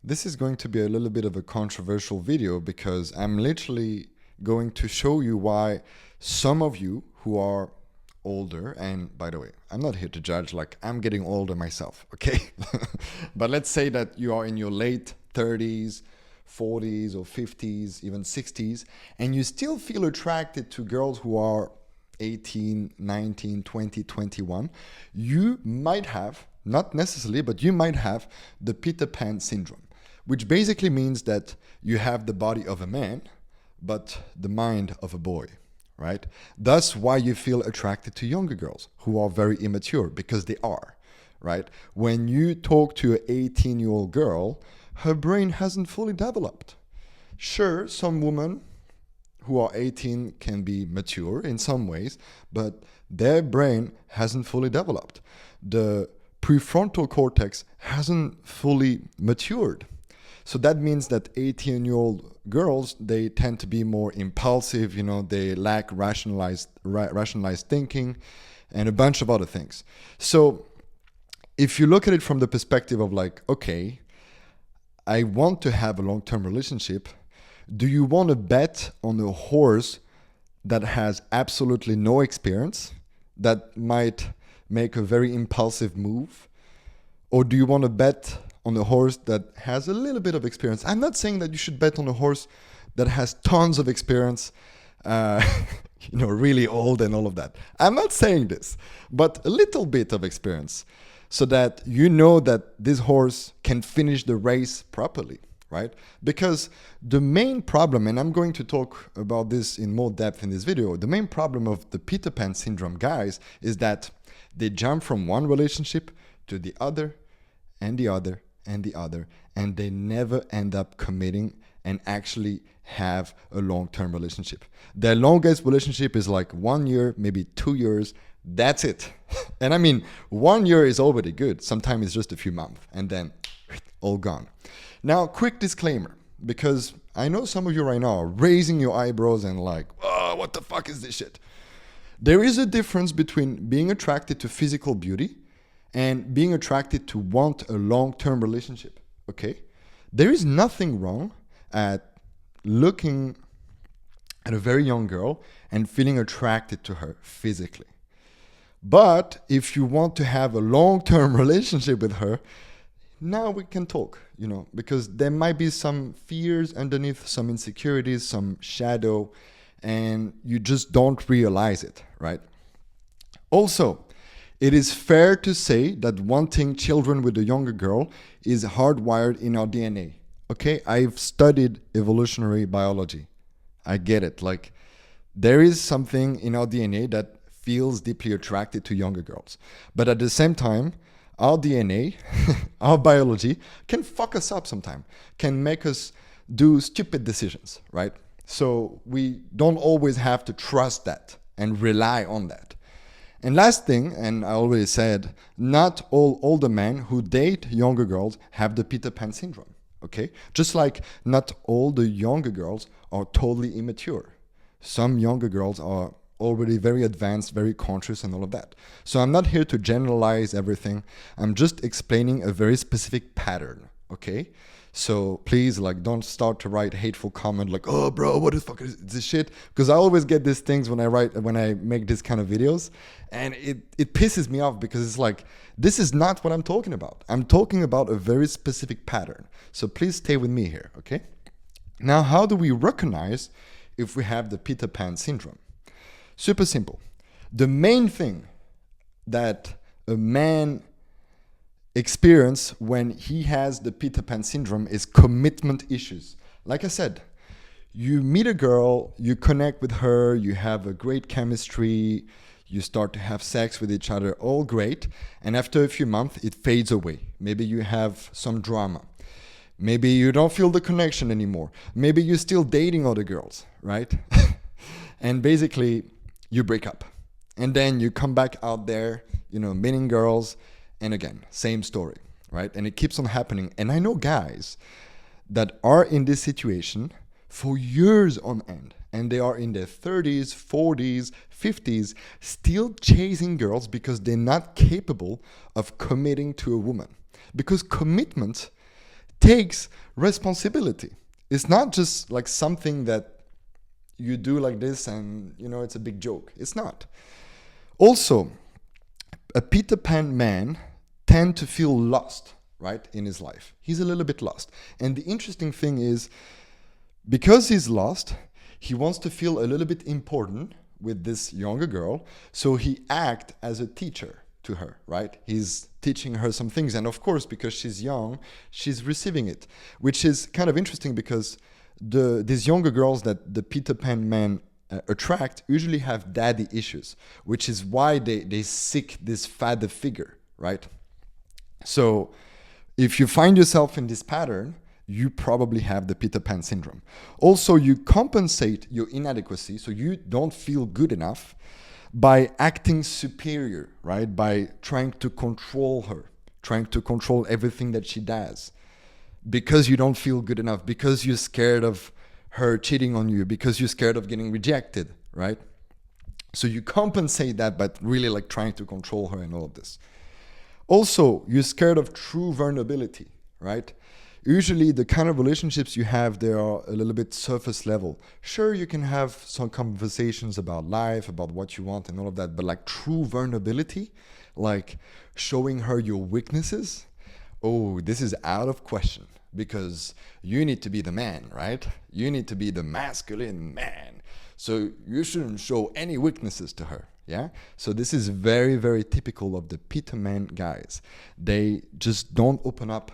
This is going to be a little bit of a controversial video because I'm literally going to show you why some of you who are older, and by the way, I'm not here to judge, like I'm getting older myself, okay? But let's say that you are in your late 30s, 40s or 50s, even 60s, and you still feel attracted to girls who are 18, 19, 20, 21, you might have, not necessarily, but you might have the Peter Pan syndrome, which basically means that you have the body of a man, but the mind of a boy, right? That's why you feel attracted to younger girls who are very immature, because they are, right? When you talk to an 18-year-old girl, her brain hasn't fully developed. Sure, some women who are 18 can be mature in some ways, but their brain hasn't fully developed. The prefrontal cortex hasn't fully matured. So that means that 18-year-old girls, they tend to be more impulsive, they lack rationalized thinking and a bunch of other things. So if you look at it from the perspective of like, okay, I want to have a long-term relationship, do you want to bet on a horse that has absolutely no experience, that might make a very impulsive move? Or do you want to bet on a horse that has a little bit of experience? I'm not saying that you should bet on a horse that has tons of experience, really old and all of that. I'm not saying this, but a little bit of experience so that you know that this horse can finish the race properly, right? Because the main problem, and I'm going to talk about this in more depth in this video, the main problem of the Peter Pan syndrome guys is that they jump from one relationship to the other and the other and the other, and they never end up committing and actually have a long-term relationship. Their longest relationship is like 1 year, maybe 2 years. That's it. And I mean, 1 year is already good. Sometimes it's just a few months and then all gone. Now, quick disclaimer, because I know some of you right now are raising your eyebrows and like, oh, what the fuck is this shit? There is a difference between being attracted to physical beauty and being attracted to want a long-term relationship, okay? There is nothing wrong at looking at a very young girl and feeling attracted to her physically. But if you want to have a long-term relationship with her, now we can talk, because there might be some fears underneath, some insecurities, some shadow, and you just don't realize it, right? Also, it is fair to say that wanting children with a younger girl is hardwired in our DNA. Okay, I've studied evolutionary biology. I get it. Like, there is something in our DNA that feels deeply attracted to younger girls. But at the same time, our DNA, our biology, can fuck us up sometimes, can make us do stupid decisions, right? So we don't always have to trust that and rely on that. And last thing, and I already said, not all older men who date younger girls have the Peter Pan syndrome, okay? Just like not all the younger girls are totally immature. Some younger girls are already very advanced, very conscious and all of that. So I'm not here to generalize everything. I'm just explaining a very specific pattern, okay? So please, don't start to write hateful comment like, oh bro, what the fuck is this shit? Because I always get these things when I make this kind of videos, and it pisses me off because it's like, this is not what I'm talking about. I'm talking about a very specific pattern. So please stay with me here, okay? Now, how do we recognize if we have the Peter Pan syndrome? Super simple. The main thing that a man experience when he has the Peter Pan syndrome is commitment issues. Like I said, you meet a girl, you connect with her, you have a great chemistry, you start to have sex with each other, all great. And after a few months, it fades away. Maybe you have some drama. Maybe you don't feel the connection anymore. Maybe you're still dating other girls, right? And basically, you break up. And then you come back out there, meeting girls. And again, same story, right? And it keeps on happening. And I know guys that are in this situation for years on end. And they are in their 30s, 40s, 50s, still chasing girls because they're not capable of committing to a woman. Because commitment takes responsibility. It's not just like something that you do like this and, it's a big joke. It's not. Also, a Peter Pan man tend to feel lost, right, in his life. He's a little bit lost. And the interesting thing is, because he's lost, he wants to feel a little bit important with this younger girl, so he acts as a teacher to her, right? He's teaching her some things, and of course, because she's young, she's receiving it, which is kind of interesting because these younger girls that the Peter Pan man attract usually have daddy issues, which is why they seek this father figure, right? So if you find yourself in this pattern, you probably have the Peter Pan syndrome. Also, you compensate your inadequacy, so you don't feel good enough, by acting superior, right? By trying to control her, trying to control everything that she does. Because you don't feel good enough, because you're scared of her cheating on you, because you're scared of getting rejected, right? So you compensate that by really like trying to control her and all of this. Also, you're scared of true vulnerability, right? Usually the kind of relationships you have, they are a little bit surface level. Sure, you can have some conversations about life, about what you want and all of that, but like true vulnerability, like showing her your weaknesses, oh, this is out of question, because you need to be the man, right? You need to be the masculine man. So you shouldn't show any weaknesses to her. Yeah. So this is very, very typical of the Peter Man guys. They just don't open up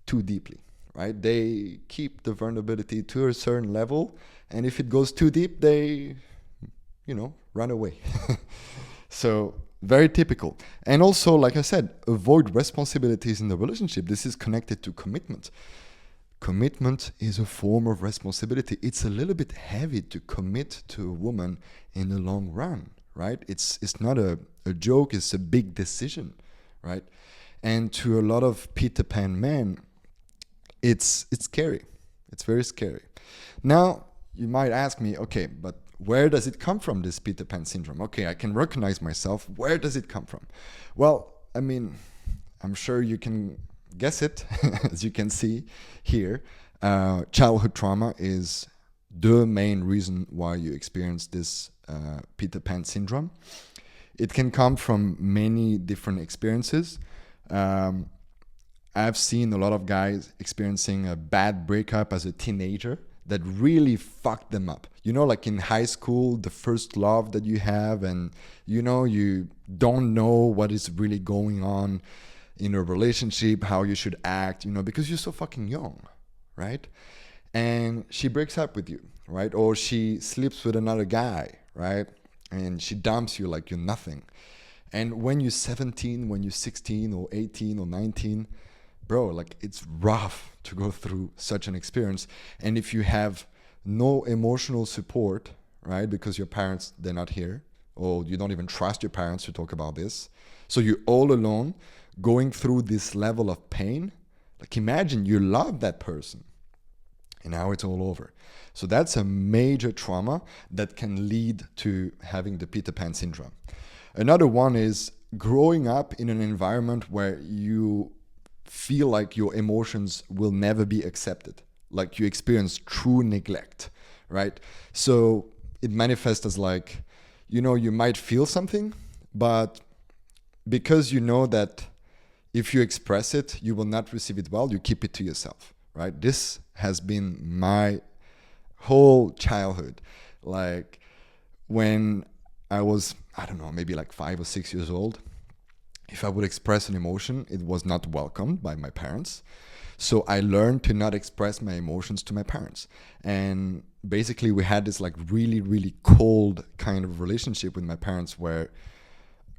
too deeply, right? They keep the vulnerability to a certain level, and if it goes too deep, they, run away. So very typical. And also, like I said, avoid responsibilities in the relationship. This is connected to commitment. Commitment is a form of responsibility. It's a little bit heavy to commit to a woman in the long run, right? It's not a joke, it's a big decision, right? And to a lot of Peter Pan men, it's scary. It's very scary. Now, you might ask me, okay, but where does it come from, this Peter Pan syndrome? Okay, I can recognize myself. Where does it come from? Well, I mean, I'm sure you can guess it, as you can see here. Childhood trauma is the main reason why you experience this Peter Pan syndrome. It can come from many different experiences. I've seen a lot of guys experiencing a bad breakup as a teenager that really fucked them up. Like in high school, the first love that you have, and you don't know what is really going on in a relationship, how you should act, because you're so fucking young, right? And she breaks up with you, right? Or she sleeps with another guy, right? And she dumps you like you're nothing. And when you're 17, when you're 16 or 18 or 19, bro, like it's rough to go through such an experience. And if you have no emotional support, right, because your parents, they're not here, or you don't even trust your parents to talk about this, so you're all alone going through this level of pain. Like imagine you love that person and now it's all over. So that's a major trauma that can lead to having the Peter Pan syndrome. Another one is growing up in an environment where you feel like your emotions will never be accepted, like you experience true neglect, right? So it manifests as like, you might feel something, but because you know that if you express it, you will not receive it well, you keep it to yourself, right? This has been my whole childhood. Like when I was, I don't know, maybe like 5 or 6 years old, if I would express an emotion, it was not welcomed by my parents. So I learned to not express my emotions to my parents. And basically we had this like really, really cold kind of relationship with my parents where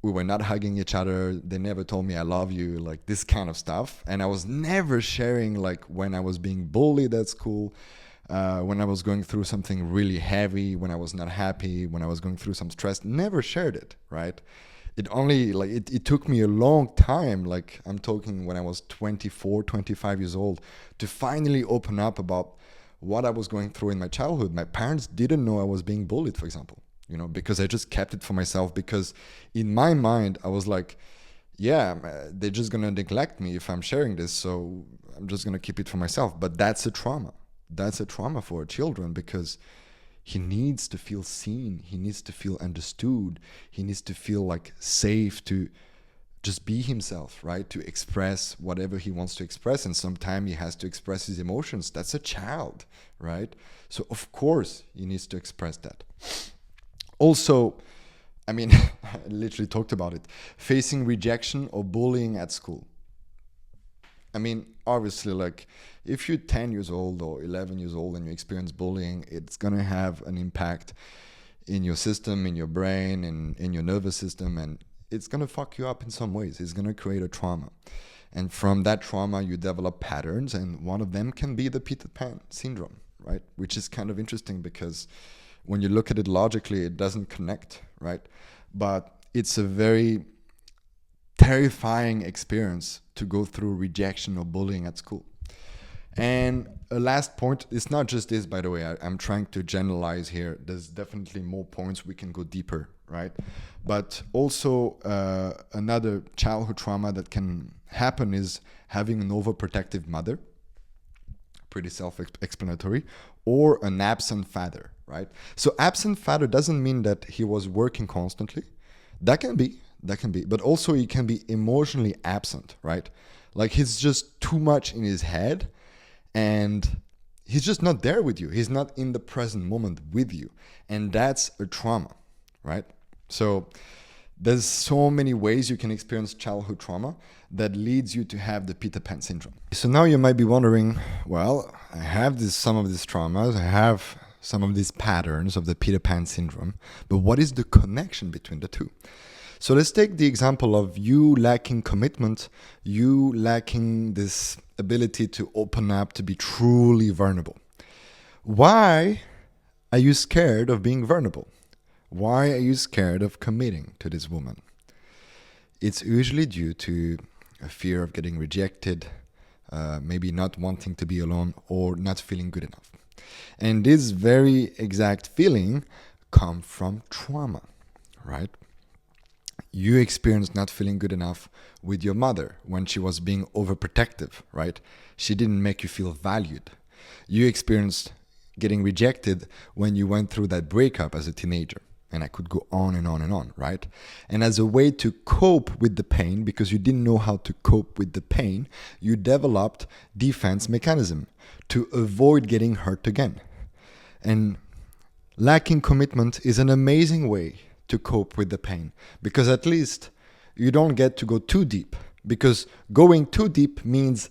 we were not hugging each other. They never told me I love you, like this kind of stuff. And I was never sharing like when I was being bullied at school, when I was going through something really heavy, when I was not happy, when I was going through some stress, never shared it, right? It only like it took me a long time, like I'm talking when I was 24, 25 years old, to finally open up about what I was going through in my childhood. My parents didn't know I was being bullied, for example, because I just kept it for myself, because in my mind I was like, yeah, they're just going to neglect me if I'm sharing this. So I'm just going to keep it for myself. But that's a trauma. That's a trauma for children, because he needs to feel seen. He needs to feel understood. He needs to feel like safe to just be himself, right? To express whatever he wants to express. And sometimes he has to express his emotions. That's a child, right? So of course he needs to express that. Also, I mean, I literally talked about it. Facing rejection or bullying at school. I mean, obviously, like, if you're 10 years old or 11 years old and you experience bullying, it's going to have an impact in your system, in your brain, in your nervous system, and it's going to fuck you up in some ways. It's going to create a trauma. And from that trauma, you develop patterns, and one of them can be the Peter Pan syndrome, right? Which is kind of interesting because when you look at it logically, it doesn't connect, right? But it's a very terrifying experience to go through rejection or bullying at school. And a last point, it's not just this, by the way, I'm trying to generalize here. There's definitely more points we can go deeper, right? But also another childhood trauma that can happen is having an overprotective mother, pretty self-explanatory, or an absent father, right? So absent father doesn't mean that he was working constantly. That can be, but also he can be emotionally absent, right? Like he's just too much in his head and he's just not there with you. He's not in the present moment with you. And that's a trauma, right? So there's so many ways you can experience childhood trauma that leads you to have the Peter Pan syndrome. So now you might be wondering, well, I have some of these traumas, I have some of these patterns of the Peter Pan syndrome, but what is the connection between the two? So let's take the example of you lacking commitment, you lacking this ability to open up, to be truly vulnerable. Why are you scared of being vulnerable? Why are you scared of committing to this woman? It's usually due to a fear of getting rejected, maybe not wanting to be alone, or not feeling good enough. And this very exact feeling comes from trauma, right? You experienced not feeling good enough with your mother when she was being overprotective, right? She didn't make you feel valued. You experienced getting rejected when you went through that breakup as a teenager. And I could go on and on and on, right? And as a way to cope with the pain, because you didn't know how to cope with the pain, you developed defense mechanism to avoid getting hurt again. And lacking commitment is an amazing way to cope with the pain, because at least you don't get to go too deep, because going too deep means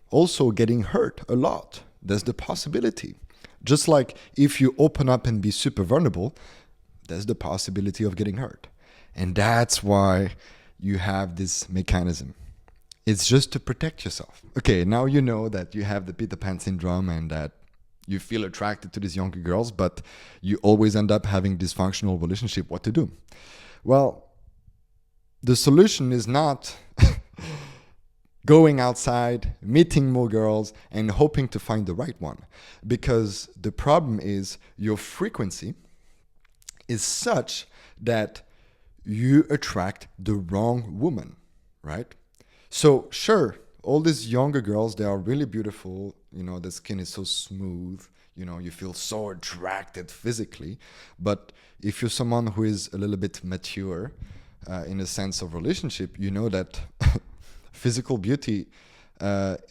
also getting hurt a lot. There's the possibility. Just like if you open up and be super vulnerable, there's the possibility of getting hurt. And that's why you have this mechanism. It's just to protect yourself. Okay, now you know that you have the Peter Pan syndrome and that you feel attracted to these younger girls, but you always end up having dysfunctional relationship. What to do? Well, the solution is not going outside, meeting more girls, and hoping to find the right one. Because the problem is your frequency is such that you attract the wrong woman, right? So sure, all these younger girls, they are really beautiful. You know, the skin is so smooth. You know, you feel so attracted physically. But if you're someone who is a little bit mature in a sense of relationship, you know that physical beauty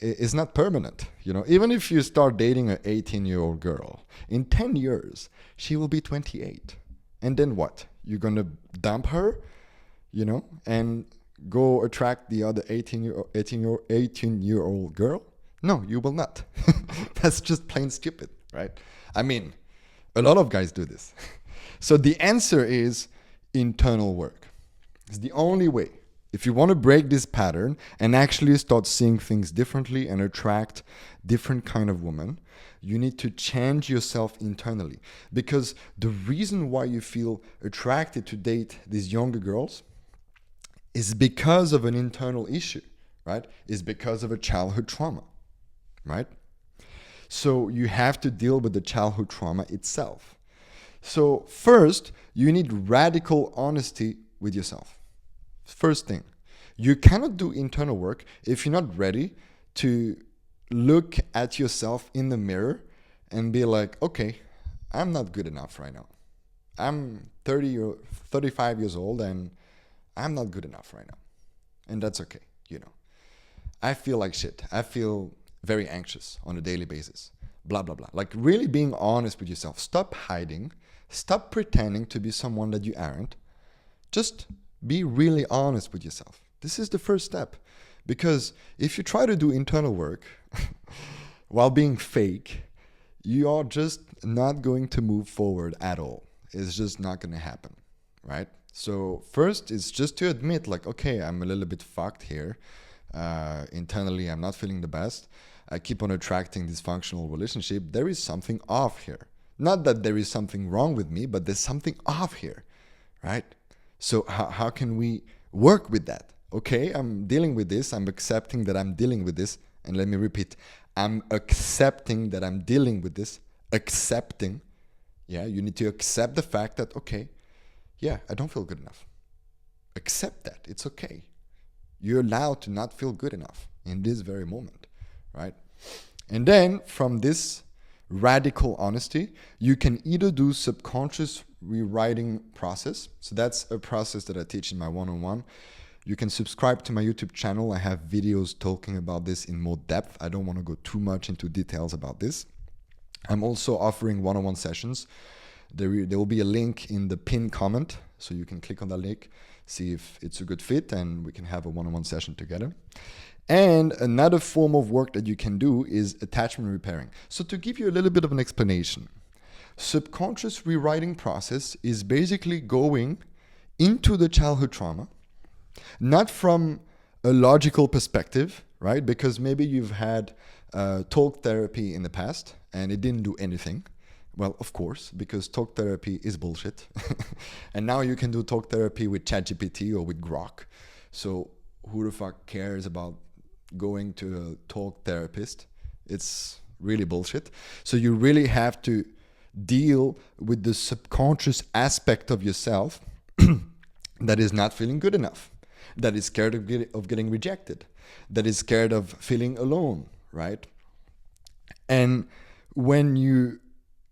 is not permanent. You know, even if you start dating an 18-year-old girl, in 10 years, she will be 28. And then what? You're going to dump her, you know, and go attract the other 18-year-old girl? No, you will not. That's just plain stupid, right? I mean, a lot of guys do this. So the answer is internal work. It's the only way. If you want to break this pattern and actually start seeing things differently and attract different kind of women, you need to change yourself internally. Because the reason why you feel attracted to date these younger girls is because of an internal issue, right? Is because of a childhood trauma, right? So you have to deal with the childhood trauma itself. So first, you need radical honesty with yourself. First thing, You cannot do internal work if you're not ready to look at yourself in the mirror and be like, okay, I'm not good enough right now. I'm 30 or 35 years old and I'm not good enough right now. And that's okay, I feel like shit. I feel very anxious on a daily basis. Blah, blah, blah. Like really being honest with yourself. Stop hiding. Stop pretending to be someone that you aren't. Just be really honest with yourself. This is the first step. Because if you try to do internal work while being fake, you are just not going to move forward at all. It's just not going to happen, right? So first, it's just to admit like, okay, I'm a little bit fucked here. Internally, I'm not feeling the best. I keep on attracting dysfunctional relationship. There is something off here. Not that there is something wrong with me, but there's something off here, right? So how can we work with that? Okay, I'm dealing with this. I'm accepting that I'm dealing with this. And let me repeat, I'm accepting that I'm dealing with this. Accepting. Yeah, you need to accept the fact that, okay, yeah, I don't feel good enough. Accept that. It's okay. You're allowed to not feel good enough in this very moment, right? And then from this radical honesty, you can either do subconscious rewriting process. So that's a process that I teach in my one-on-one. You can subscribe to my YouTube channel. I have videos talking about this in more depth. I don't want to go too much into details about this. I'm also offering one-on-one sessions. There will be a link in the pinned comment, so you can click on that link, see if it's a good fit, and we can have a one-on-one session together. And another form of work that you can do is attachment repairing. So to give you a little bit of an explanation, subconscious rewriting process is basically going into the childhood trauma, not from a logical perspective, right? Because maybe you've had talk therapy in the past and it didn't do anything. Well, of course, because talk therapy is bullshit. And now you can do talk therapy with ChatGPT or with Grok. So who the fuck cares about going to a talk therapist? It's really bullshit. So you really have to deal with the subconscious aspect of yourself that is not feeling good enough, that is scared of getting rejected, that is scared of feeling alone, right? And when you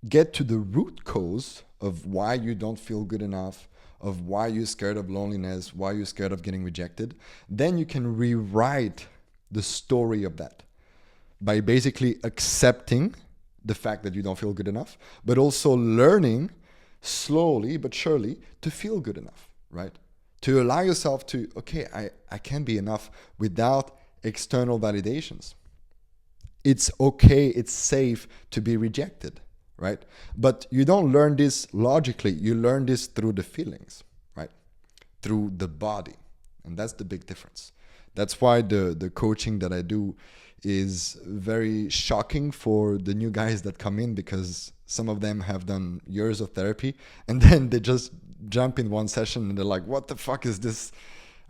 get to the root cause of why you don't feel good enough, of why you're scared of loneliness, why you're scared of getting rejected, then you can rewrite the story of that by basically accepting the fact that you don't feel good enough, but also learning slowly but surely to feel good enough, right? To allow yourself to, okay, I can be enough without external validations. It's okay, it's safe to be rejected, right? But you don't learn this logically. You learn this through the feelings, right? Through the body. And that's the big difference. That's why the coaching that I do is very shocking for the new guys that come in, because some of them have done years of therapy and then they just jump in one session and they're like, what the fuck is this?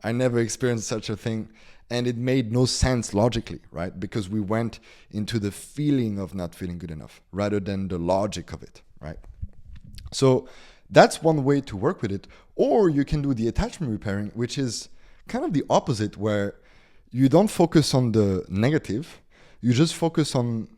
I never experienced such a thing. And it made no sense logically, right? Because we went into the feeling of not feeling good enough rather than the logic of it, right? So that's one way to work with it. Or you can do the attachment repairing, which is kind of the opposite, where you don't focus on the negative. You just focus on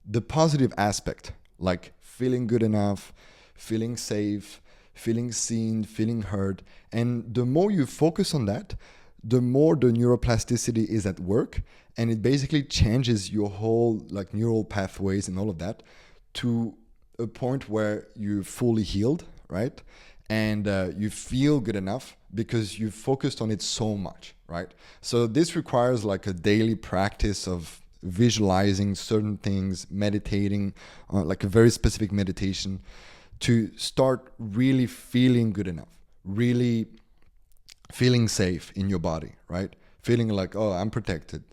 the positive aspect, like feeling good enough, feeling safe, feeling seen, feeling heard. And the more you focus on that, the more the neuroplasticity is at work, and it basically changes your whole like neural pathways and all of that to a point where you're fully healed, right? And you feel good enough because you've focused on it so much, right? So this requires like a daily practice of visualizing certain things, meditating, like a very specific meditation, to start really feeling good enough, really feeling safe in your body, right? Feeling like, oh, I'm protected,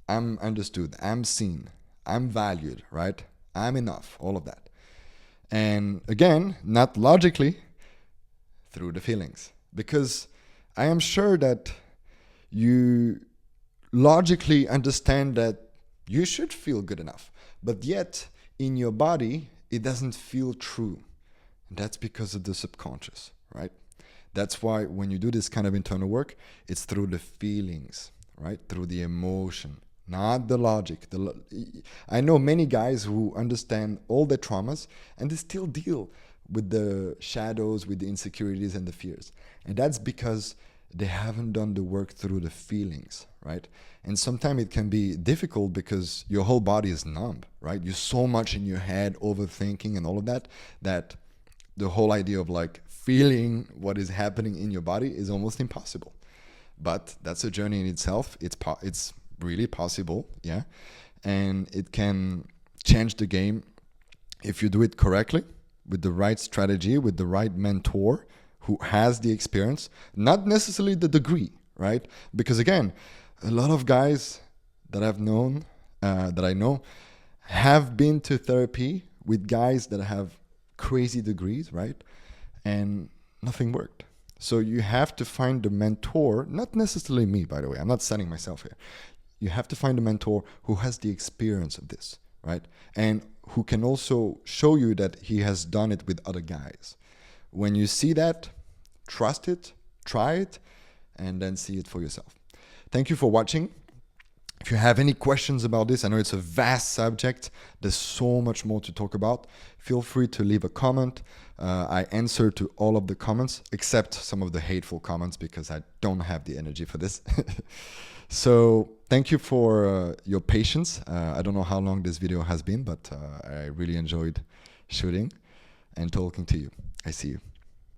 I'm understood, I'm seen, I'm valued, right? I'm enough, all of that. And again, not logically, through the feelings. Because I am sure that you logically understand that you should feel good enough, but yet in your body, it doesn't feel true. And that's because of the subconscious, right? That's why when you do this kind of internal work, it's through the feelings, right? Through the emotion, not the logic. I know many guys who understand all their traumas and they still deal with the shadows, with the insecurities and the fears. And that's because they haven't done the work through the feelings, right? And sometimes it can be difficult because your whole body is numb, right? You're so much in your head, overthinking and all of that, that the whole idea of like feeling what is happening in your body is almost impossible. But that's a journey in itself. It's really possible, yeah? And it can change the game if you do it correctly, with the right strategy, with the right mentor who has the experience, not necessarily the degree, right? Because again, a lot of guys that I've known, that I know, have been to therapy with guys that have crazy degrees, right? And nothing worked. So you have to find the mentor, not necessarily me, by the way, I'm not selling myself here. You have to find a mentor who has the experience of this, right? And who can also show you that he has done it with other guys. When you see that, trust it, try it, and then see it for yourself. Thank you for watching. If you have any questions about this, I know it's a vast subject. There's so much more to talk about. Feel free to leave a comment. I answer to all of the comments, except some of the hateful comments, because I don't have the energy for this. So thank you for your patience. I don't know how long this video has been, but I really enjoyed shooting and talking to you. I see you.